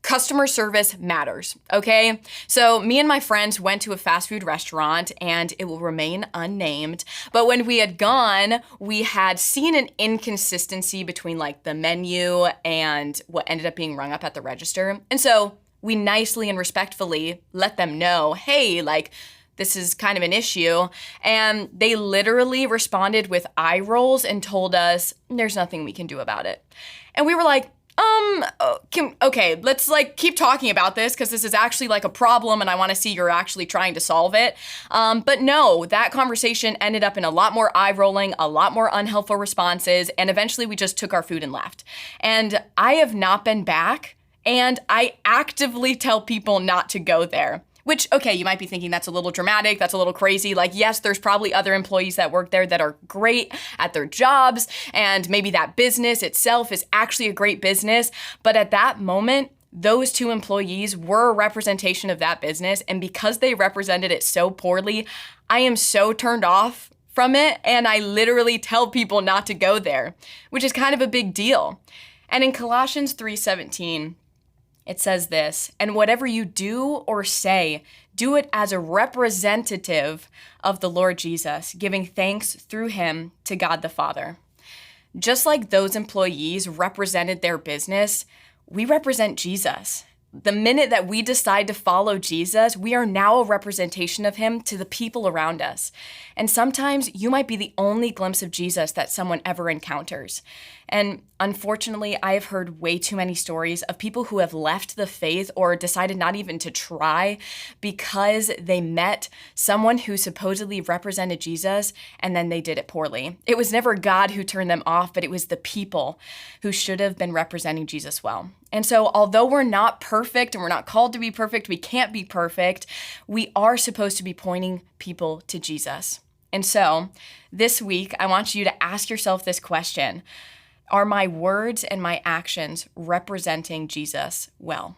customer service matters, okay? So me and my friends went to a fast food restaurant, and it will remain unnamed. But when we had gone, we had seen an inconsistency between like the menu and what ended up being rung up at the register. And so we nicely and respectfully let them know, hey, like, this is kind of an issue. And they literally responded with eye rolls and told us, there's nothing we can do about it. And we were like, okay, let's like keep talking about this because this is actually like a problem and I want to see you're actually trying to solve it. But no, that conversation ended up in a lot more eye rolling, a lot more unhelpful responses, and eventually we just took our food and left. And I have not been back, and I actively tell people not to go there. Which, okay, you might be thinking that's a little dramatic, that's a little crazy. Like, yes, there's probably other employees that work there that are great at their jobs, and maybe that business itself is actually a great business. But at that moment, those two employees were a representation of that business, and because they represented it so poorly, I am so turned off from it, and I literally tell people not to go there, which is kind of a big deal. And in Colossians 3:17, it says this, and whatever you do or say, do it as a representative of the Lord Jesus, giving thanks through him to God the Father. Just like those employees represented their business, we represent Jesus. The minute that we decide to follow Jesus, we are now a representation of him to the people around us. And sometimes you might be the only glimpse of Jesus that someone ever encounters. And unfortunately, I have heard way too many stories of people who have left the faith or decided not even to try because they met someone who supposedly represented Jesus and then they did it poorly. It was never God who turned them off, but it was the people who should have been representing Jesus well. And so although we're not perfect and we're not called to be perfect, we can't be perfect, we are supposed to be pointing people to Jesus. And so this week, I want you to ask yourself this question. Are my words and my actions representing Jesus well?